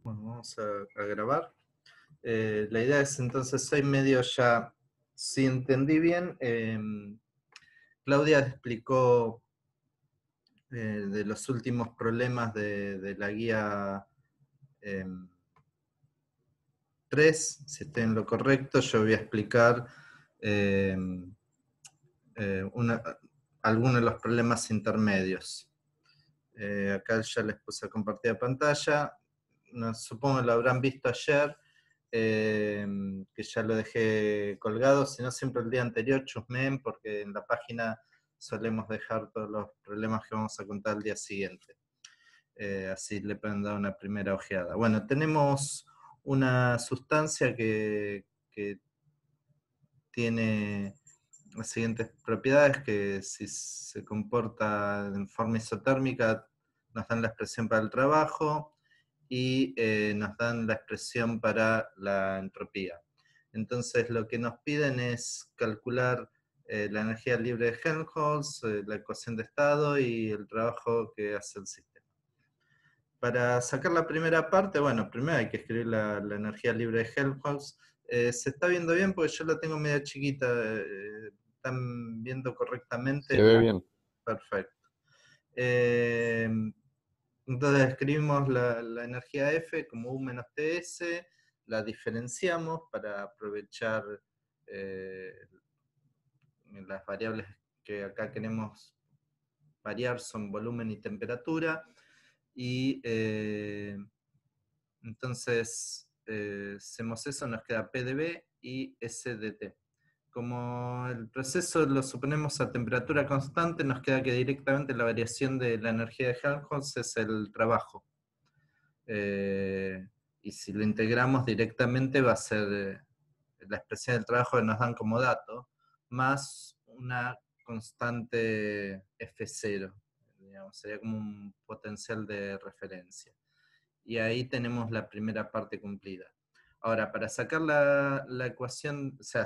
Bueno, vamos a grabar. La idea es entonces 6 medio ya, si entendí bien, Claudia explicó de los últimos problemas de la guía 3, si estoy en lo correcto. Yo voy a explicar eh, algunos de los problemas intermedios. Acá ya les puse a compartir pantalla. No, supongo que lo habrán visto ayer, que ya lo dejé colgado, si no siempre el día anterior chusmeen, porque en la página solemos dejar todos los problemas que vamos a contar el día siguiente. Así le pueden dar una primera ojeada. Bueno, tenemos una sustancia que tiene las siguientes propiedades, que si se comporta en forma isotérmica nos dan la expresión para el trabajo y nos dan la expresión para la entropía. Entonces lo que nos piden es calcular la energía libre de Helmholtz, la ecuación de estado y el trabajo que hace el sistema. Para sacar la primera parte, bueno, primero hay que escribir la energía libre de Helmholtz. Se está viendo bien porque yo la tengo media chiquita. ¿Están viendo correctamente? Se ve bien. Perfecto. Eh, entonces escribimos la energía F como U menos TS, la diferenciamos para aprovechar eh, las variables que acá queremos variar, son volumen y temperatura, y entonces hacemos eso, nos queda P de B y S de T. Como el proceso lo suponemos a temperatura constante, nos queda que directamente la variación de la energía de Helmholtz es el trabajo. Y si lo integramos directamente va a ser la expresión del trabajo que nos dan como dato, más una constante F0, digamos, sería como un potencial de referencia. Y ahí tenemos la primera parte cumplida. Ahora, para sacar la ecuación, o sea,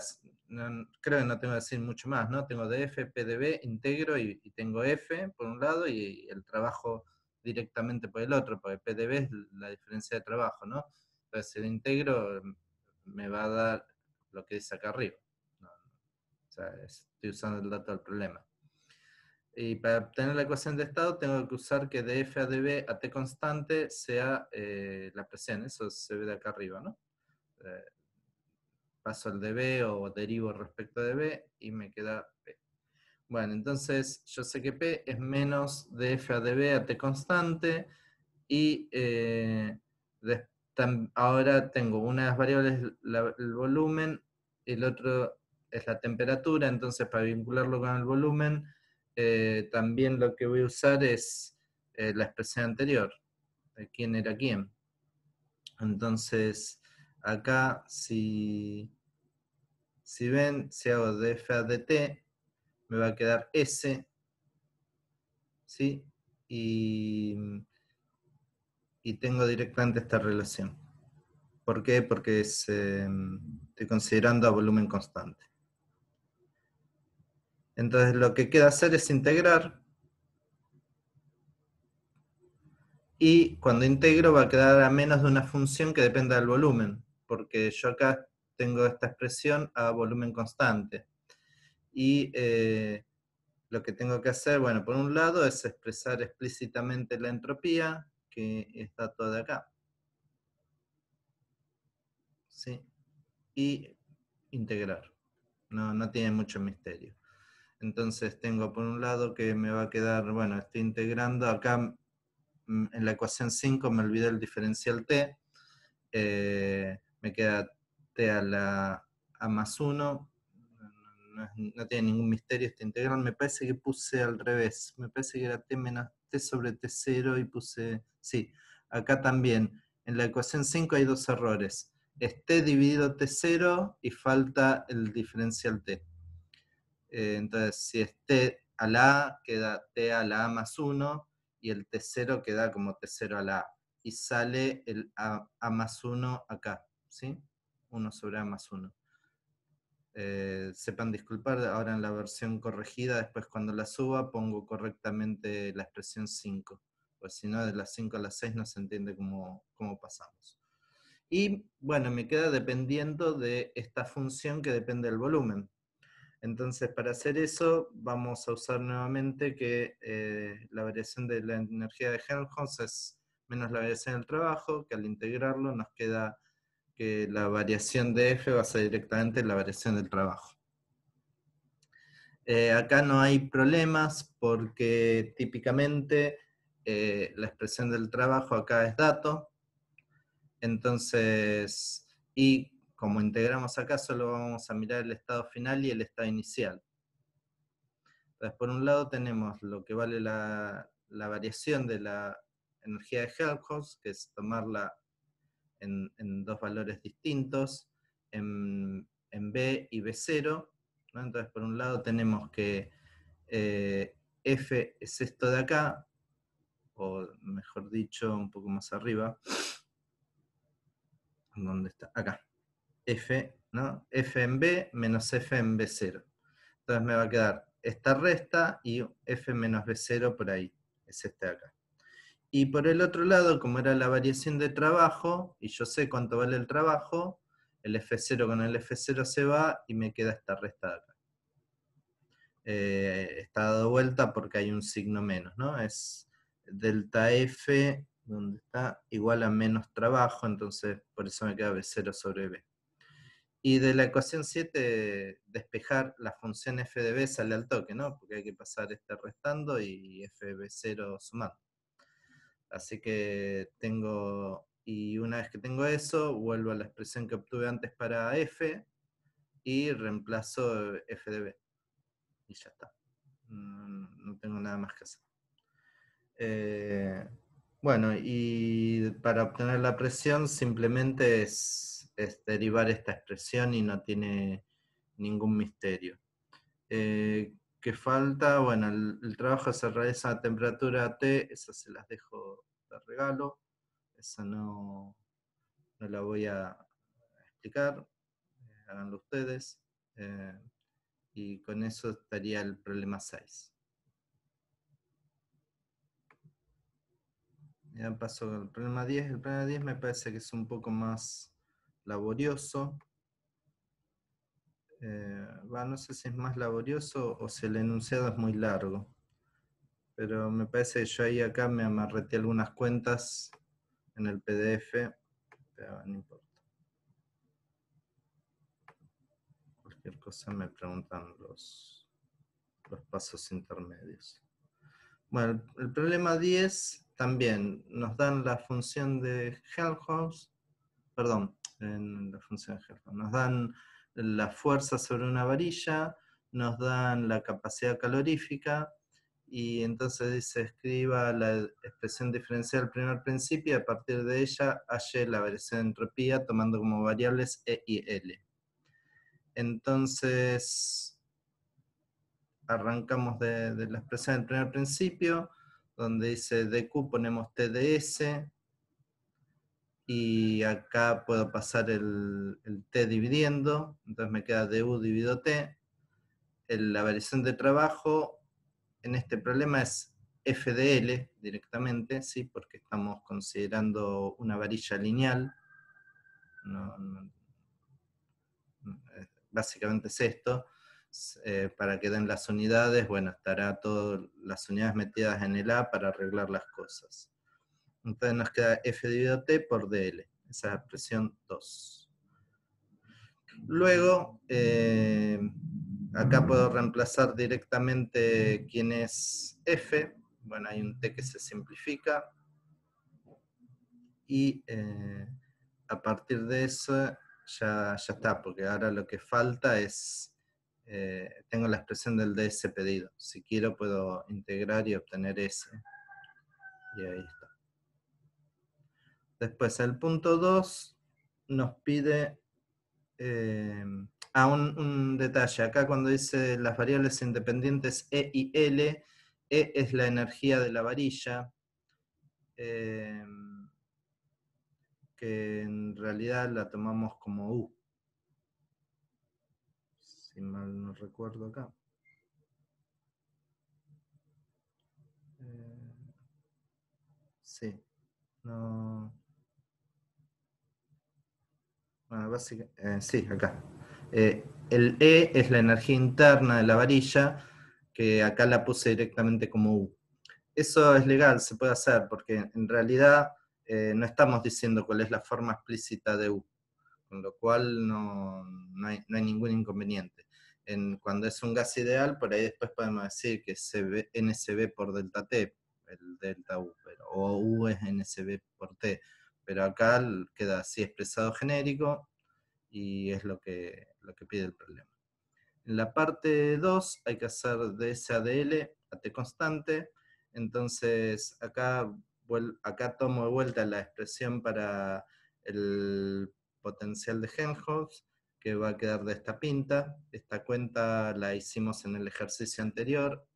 creo que no tengo que decir mucho más, ¿no? Tengo df, p de b, integro y tengo f por un lado y el trabajo directamente por el otro, porque p de b es la diferencia de trabajo, ¿no? Entonces el integro me va a dar lo que dice acá arriba. ¿No? O sea, estoy usando el dato del problema. Y para obtener la ecuación de estado tengo que usar que de f a db a t constante sea la presión. Eso se ve de acá arriba, ¿no? Eh, Paso el db o derivo respecto de b y me queda p. Bueno, entonces yo sé que p es menos de f a db a t constante y ahora tengo una de las variables el volumen, el otro es la temperatura, entonces para vincularlo con el volumen, también lo que voy a usar es la expresión anterior, de quién era quién. Entonces, acá si ven, si hago df a dt, me va a quedar S, ¿sí? Y tengo directamente esta relación. ¿Por qué? Porque estoy considerando a volumen constante. Entonces lo que queda hacer es integrar, y cuando integro va a quedar a menos de una función que dependa del volumen, porque yo acá tengo esta expresión a volumen constante. Y lo que tengo que hacer, bueno, por un lado es expresar explícitamente la entropía, que está toda acá. ¿Sí? Y integrar. No tiene mucho misterio. Entonces tengo por un lado que me va a quedar, bueno, estoy integrando acá en la ecuación 5, me olvidé el diferencial t, me queda t a la a más 1, no tiene ningún misterio esta integral. Me parece que puse al revés, me parece que era t menos t sobre t0 y puse, sí, acá también, en la ecuación 5 hay dos errores, es t dividido t0 y falta el diferencial t. Entonces, si es t a la a, queda t a la a más 1, y el t0 queda como t0 a la a. Y sale el a más 1 acá, ¿sí? 1 sobre a más 1. Sepan disculpar, ahora en la versión corregida, después cuando la suba, pongo correctamente la expresión 5. pues si no de las 5 a las 6 no se entiende cómo pasamos. Y bueno, me queda dependiendo de esta función que depende del volumen. Entonces, para hacer eso, vamos a usar nuevamente que la variación de la energía de Helmholtz es menos la variación del trabajo, que al integrarlo nos queda que la variación de F va a ser directamente la variación del trabajo. Acá no hay problemas porque típicamente la expresión del trabajo acá es dato. Entonces, y como integramos acá, solo vamos a mirar el estado final y el estado inicial. Entonces, por un lado tenemos lo que vale la variación de la energía de Helmholtz, que es tomarla en dos valores distintos, en B y B0. ¿No? Entonces, por un lado tenemos que F es esto de acá, o mejor dicho, un poco más arriba. ¿Dónde está? Acá. F, ¿no? F en B menos F en B0. Entonces me va a quedar esta resta y F menos B0 por ahí. Es este de acá. Y por el otro lado, como era la variación de trabajo, y yo sé cuánto vale el trabajo, el F0 con el F0 se va y me queda esta resta de acá. Está dado vuelta porque hay un signo menos, ¿no? Es delta F, donde está, igual a menos trabajo, entonces por eso me queda B0 sobre B. Y de la ecuación 7, despejar la función f de b sale al toque, ¿no? Porque hay que pasar este restando y f de b0 sumando. Así que tengo, y una vez que tengo eso, vuelvo a la expresión que obtuve antes para f y reemplazo f de b. Y ya está. No tengo nada más que hacer. Bueno, y para obtener la presión simplemente es derivar esta expresión y no tiene ningún misterio. ¿Qué falta? Bueno, el trabajo se realiza a temperatura T, esa se las dejo de regalo, esa no la voy a explicar, háganlo ustedes, y con eso estaría el problema 6. Ya paso al problema 10. El problema 10 me parece que es un poco más laborioso. No sé si es más laborioso o si el enunciado es muy largo. Pero me parece que yo ahí acá me amarreté algunas cuentas en el PDF. Pero no importa. Cualquier cosa me preguntan los pasos intermedios. Bueno, el problema 10 también nos dan la función de Helmholtz. Perdón, en la función de Helmholtz. Nos dan la fuerza sobre una varilla, nos dan la capacidad calorífica, y entonces dice, escriba la expresión diferencial del primer principio y a partir de ella halle la variación de entropía tomando como variables E y L. Entonces, arrancamos de la expresión del primer principio, donde dice dq ponemos TdS, y acá puedo pasar el t dividiendo, entonces me queda du dividido t. La variación de trabajo en este problema es f de L directamente, ¿sí? Porque estamos considerando una varilla lineal. Básicamente es esto. Para que den las unidades, bueno, estará todas las unidades metidas en el A para arreglar las cosas. Entonces nos queda f dividido t por dl, esa es la expresión 2. Luego, acá puedo reemplazar directamente quién es f. Bueno, hay un t que se simplifica. Y a partir de eso ya está, porque ahora lo que falta es, tengo la expresión del ds pedido. Si quiero puedo integrar y obtener s. Y ahí está. Después el punto 2 nos pide un detalle. Acá cuando dice las variables independientes E y L, E es la energía de la varilla, que en realidad la tomamos como U. Si mal no recuerdo acá. Sí. No. Bueno, sí, acá. El E es la energía interna de la varilla, que acá la puse directamente como U. Eso es legal, se puede hacer, porque en realidad no estamos diciendo cuál es la forma explícita de U, con lo cual no hay ningún inconveniente. Cuando es un gas ideal, por ahí después podemos decir que NSB por delta T, el delta U, o U es NSB por T, pero acá queda así expresado genérico y es lo que pide el problema. En la parte 2 hay que hacer de SADL a T constante, entonces acá tomo de vuelta la expresión para el potencial de Helmholtz, que va a quedar de esta pinta. Esta cuenta la hicimos en el ejercicio anterior,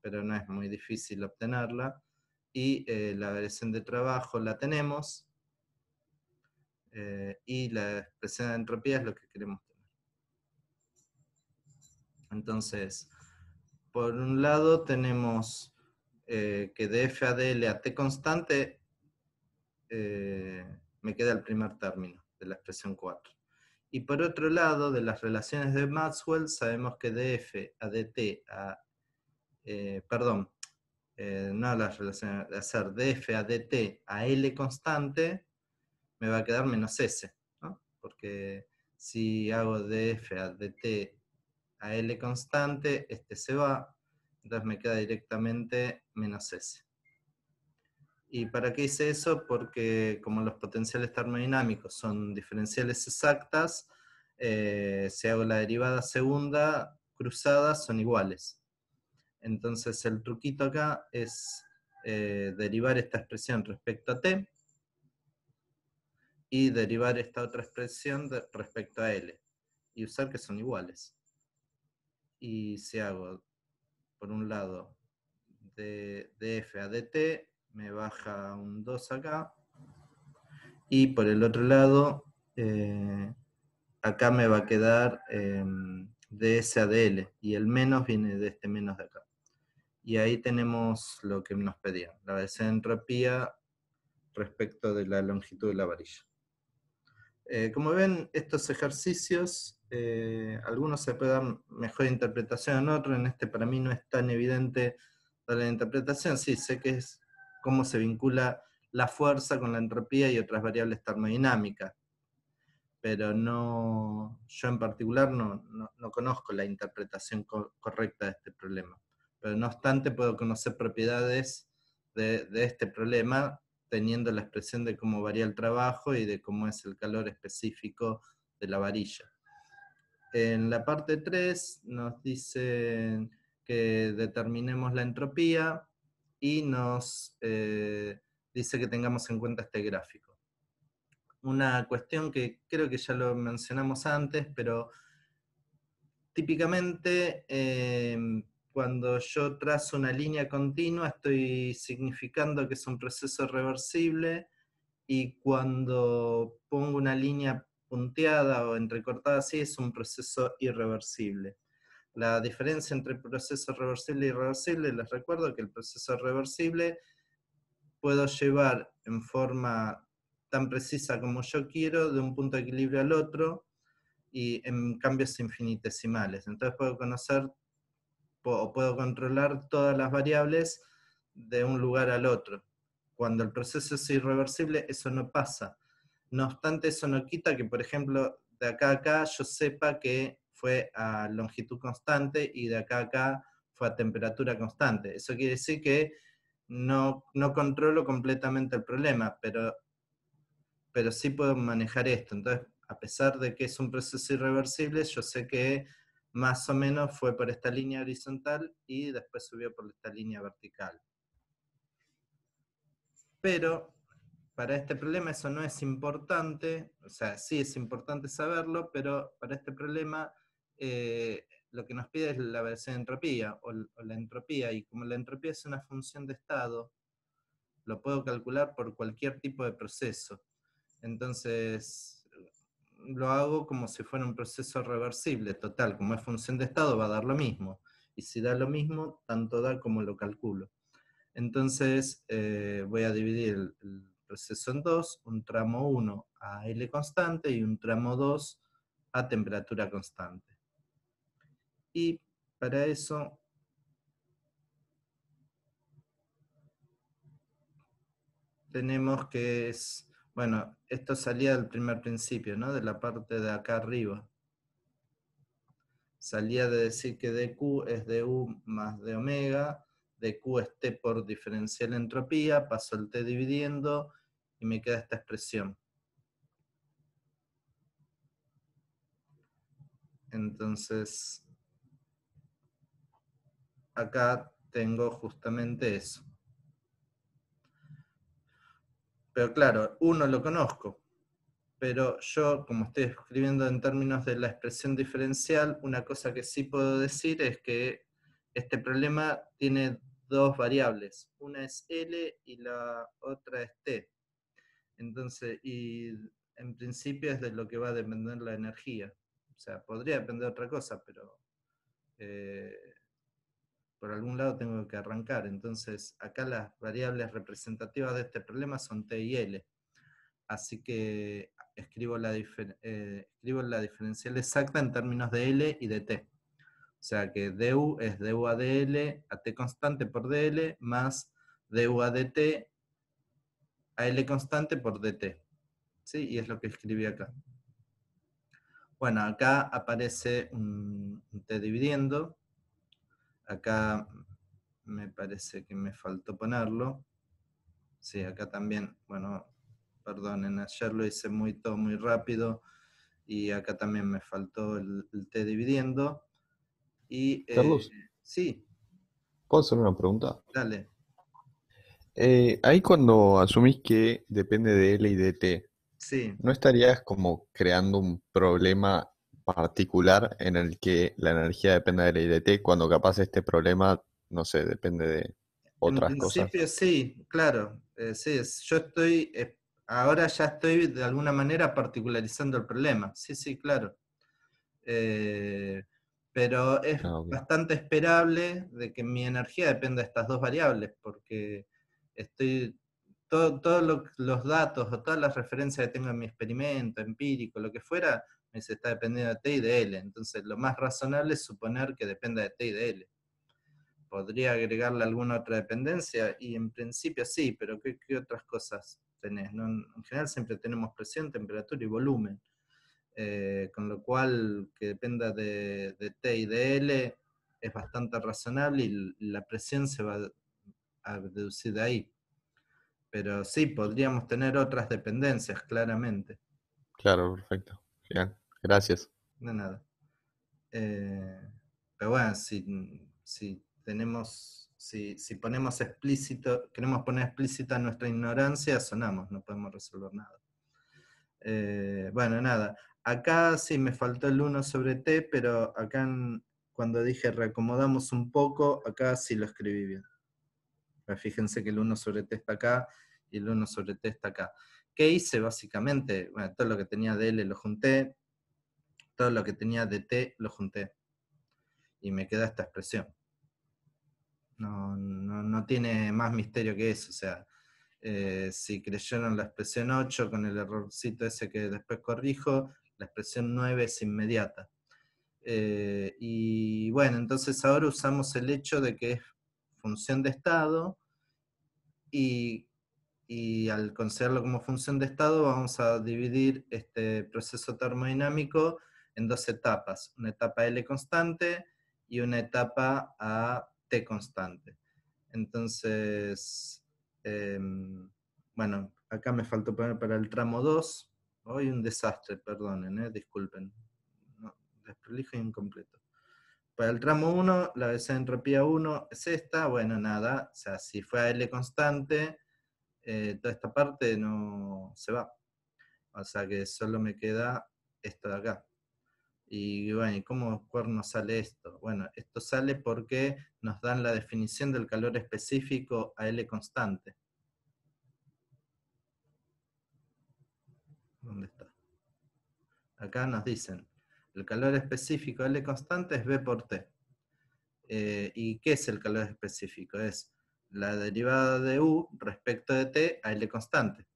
pero no es muy difícil obtenerla. Y la variación de trabajo la tenemos, y la expresión de entropía es lo que queremos tener. Entonces, por un lado tenemos que de F a DL a T constante me queda el primer término de la expresión 4. Y por otro lado, de las relaciones de Maxwell, sabemos que de F a dt a... no las relaciones, de hacer de F a dt a L constante, me va a quedar menos S, ¿no? Porque si hago de F a dt a L constante, este se va, entonces me queda directamente menos S. ¿Y para qué hice eso? Porque como los potenciales termodinámicos son diferenciales exactas, si hago la derivada segunda, cruzadas son iguales. Entonces el truquito acá es derivar esta expresión respecto a t, y derivar esta otra expresión respecto a L, y usar que son iguales. Y si hago, por un lado, de f a dt, me baja un 2 acá, y por el otro lado, acá me va a quedar de S a dl, y el menos viene de este menos de acá. Y ahí tenemos lo que nos pedían, la variación de entropía respecto de la longitud de la varilla. Como ven, estos ejercicios, algunos se puede dar mejor interpretación en otros. En este para mí no es tan evidente la interpretación. Sí, sé que es cómo se vincula la fuerza con la entropía y otras variables termodinámicas, pero yo en particular no conozco la interpretación correcta de este problema. Pero no obstante puedo conocer propiedades de este problema teniendo la expresión de cómo varía el trabajo y de cómo es el calor específico de la varilla. En la parte 3 nos dicen que determinemos la entropía y nos dice que tengamos en cuenta este gráfico. Una cuestión que creo que ya lo mencionamos antes, pero típicamente cuando yo trazo una línea continua estoy significando que es un proceso reversible, y cuando pongo una línea punteada o entrecortada así es un proceso irreversible. La diferencia entre proceso reversible y irreversible, les recuerdo que el proceso reversible puedo llevar en forma tan precisa como yo quiero de un punto de equilibrio al otro y en cambios infinitesimales. Entonces puedo conocer o puedo controlar todas las variables de un lugar al otro. Cuando el proceso es irreversible, eso no pasa. No obstante, eso no quita que, por ejemplo, de acá a acá yo sepa que fue a longitud constante y de acá a acá fue a temperatura constante. Eso quiere decir que no controlo completamente el problema, pero sí puedo manejar esto. Entonces, a pesar de que es un proceso irreversible, yo sé que más o menos fue por esta línea horizontal y después subió por esta línea vertical. Pero para este problema eso no es importante, o sea, sí es importante saberlo, pero para este problema lo que nos pide es la variación de entropía, o la entropía, y como la entropía es una función de estado, lo puedo calcular por cualquier tipo de proceso. Entonces, lo hago como si fuera un proceso reversible, total, como es función de estado va a dar lo mismo, y si da lo mismo, tanto da como lo calculo. Entonces voy a dividir el proceso en dos, un tramo 1 a L constante y un tramo 2 a temperatura constante. Y para eso tenemos que es, bueno, esto salía del primer principio, ¿no? De la parte de acá arriba. Salía de decir que dQ es du más d omega, dQ es T por diferencial entropía, paso el T dividiendo y me queda esta expresión. Entonces, acá tengo justamente eso. Pero claro, uno lo conozco, pero yo, como estoy escribiendo en términos de la expresión diferencial, una cosa que sí puedo decir es que este problema tiene dos variables. Una es L y la otra es T. Entonces, y en principio es de lo que va a depender la energía. O sea, podría depender de otra cosa, pero eh, por algún lado tengo que arrancar. Entonces, acá las variables representativas de este problema son T y L. Así que escribo la diferencial exacta en términos de L y de T. O sea que du es du a dl a T constante por dl más du a dt a L constante por dt. ¿Sí? Y es lo que escribí acá. Bueno, acá aparece un T dividiendo. Acá me parece que me faltó ponerlo. Sí, acá también, bueno, perdonen, ayer lo hice todo muy rápido y acá también me faltó el T dividiendo. Y Carlos, sí, ¿puedo hacer una pregunta? dale, Ahí cuando asumís que depende de L y de T, sí. ¿no estarías como creando un problema particular en el que la energía depende de L y de T, cuando capaz este problema, no sé, depende de En otras cosas? principio sí, claro. Sí, yo estoy, ahora ya estoy de alguna manera particularizando el problema. Sí, sí, claro. Eh, pero es Ah, ok. bastante esperable de que mi energía dependa de estas dos variables, porque estoy, todos los datos o todas las referencias que tengo en mi experimento, empírico, lo que fuera, me dice está dependiendo de T y de L. Entonces lo más razonable es suponer que dependa de T y de L. ¿Podría agregarle alguna otra dependencia? Y en principio sí, pero ¿qué otras cosas tenés? ¿No? En general siempre tenemos presión, temperatura y volumen. Con lo cual que dependa de T y de L es bastante razonable y la presión se va a deducir de ahí. Pero sí, podríamos tener otras dependencias, claramente. Claro, perfecto. Genial. Gracias. De nada. Eh, pero bueno, si ponemos explícito, queremos poner explícita nuestra ignorancia, sonamos, no podemos resolver nada. Bueno, nada. Acá sí me faltó el 1 sobre t, pero acá cuando dije reacomodamos un poco, acá sí lo escribí bien. Pero fíjense que el 1 sobre t está acá y el 1 sobre t está acá. ¿Qué hice básicamente? Bueno, todo lo que tenía de L lo junté, todo lo que tenía de t lo junté. Y me queda esta expresión. No tiene más misterio que eso. O sea, si creyeron la expresión 8 con el errorcito ese que después corrijo, la expresión 9 es inmediata. Y bueno, entonces ahora usamos el hecho de que es función de estado y, y al considerarlo como función de estado vamos a dividir este proceso termodinámico en dos etapas, una etapa L constante y una etapa a T constante. Entonces, bueno, acá me faltó poner para el tramo 2. Hoy un desastre, perdonen, disculpen. No, desprolijo e incompleto. Para el tramo 1, la velocidad de entropía 1 es esta. Bueno, nada. O sea, si fue a L constante, toda esta parte no se va. O sea que solo me queda esto de acá. Y bueno, ¿y cómo cuerno sale esto? Bueno, esto sale porque nos dan la definición del calor específico a L constante. ¿Dónde está? Acá nos dicen, el calor específico a L constante es V por T. ¿Y qué es el calor específico? Es la derivada de u respecto de t a L constante.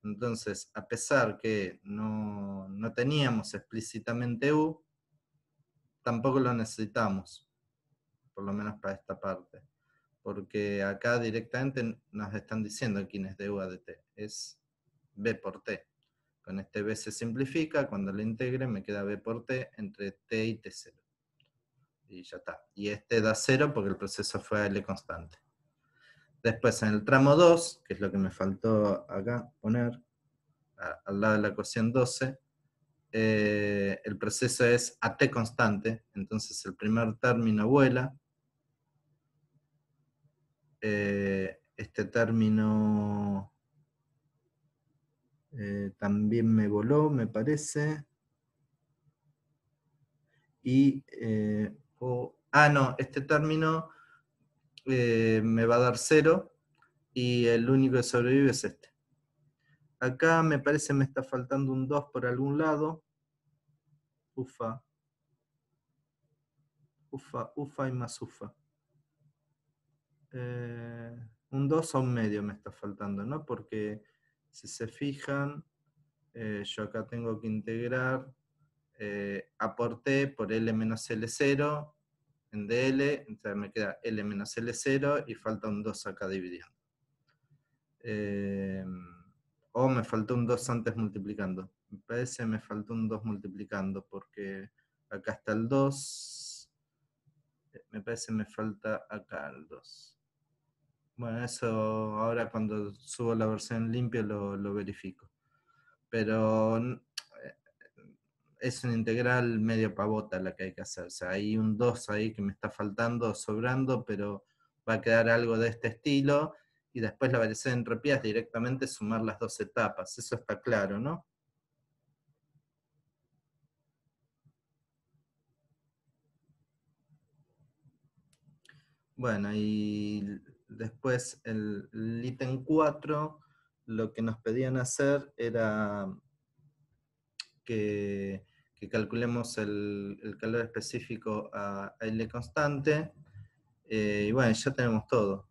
Entonces, a pesar que no teníamos explícitamente u, tampoco lo necesitamos, por lo menos para esta parte. Porque acá directamente nos están diciendo quién es de u a dt, es b por t. Con este b se simplifica, cuando lo integre me queda b por t entre t y t0. Y ya está. Y este da 0 porque el proceso fue a L constante. Después en el tramo 2, que es lo que me faltó acá poner, al lado de la ecuación 12, el proceso es a t constante, entonces el primer término vuela. Este término también me voló, me parece. Y, no, este término me va a dar 0 y el único que sobrevive es este. Acá me parece me está faltando un 2 por algún lado. Ufa. Ufa, ufa y más ufa. Un 2 a un medio me está faltando, ¿no? Porque si se fijan, yo acá tengo que integrar a por t por L menos L0 en dl, entonces me queda L menos L0 y falta un 2 acá dividiendo. O me faltó un 2 antes multiplicando. Me parece que me faltó un 2 multiplicando porque acá está el 2. Me parece que me falta acá el 2. Bueno, eso ahora cuando subo la versión limpia lo verifico. Pero es una integral medio pavota la que hay que hacer. O sea, hay un 2 ahí que me está faltando, sobrando, pero va a quedar algo de este estilo. Y después la variación de entropía es directamente sumar las dos etapas. Eso está claro, ¿no? Bueno, y después el ítem 4, lo que nos pedían hacer era que calculemos el calor específico a L constante. Y bueno, ya tenemos todo.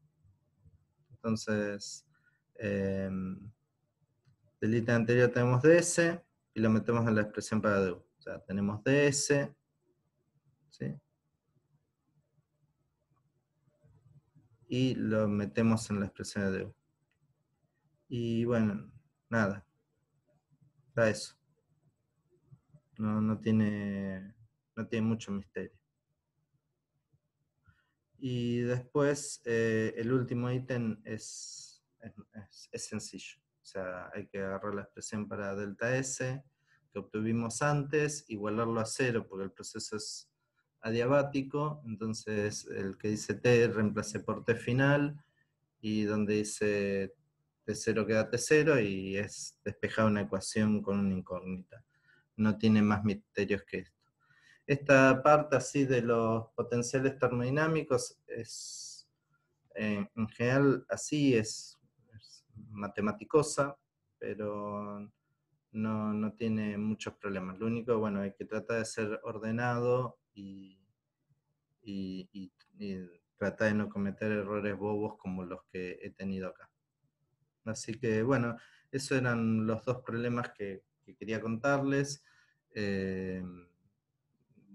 Entonces, del ítem anterior tenemos ds y lo metemos en la expresión para du. O sea, tenemos ds, ¿sí? Y lo metemos en la expresión de du. Y bueno, nada. Está eso. No tiene mucho misterio. Y después, el último ítem es sencillo. O sea, hay que agarrar la expresión para delta S que obtuvimos antes, igualarlo a 0 porque el proceso es adiabático. Entonces, el que dice T reemplacé por T final, y donde dice T0 queda T0, y es despejada una ecuación con una incógnita. No tiene más misterios que esto. Esta parte así de los potenciales termodinámicos es, en general, así es matematicosa, pero no tiene muchos problemas. Lo único, bueno, hay que tratar de ser ordenado y tratar de no cometer errores bobos como los que he tenido acá. Así que, bueno, esos eran los dos problemas que quería contarles.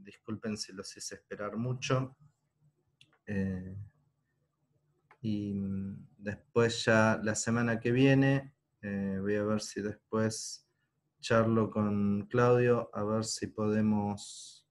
Disculpen si los hice esperar mucho. Y después ya la semana que viene voy a ver si después charlo con Claudio a ver si podemos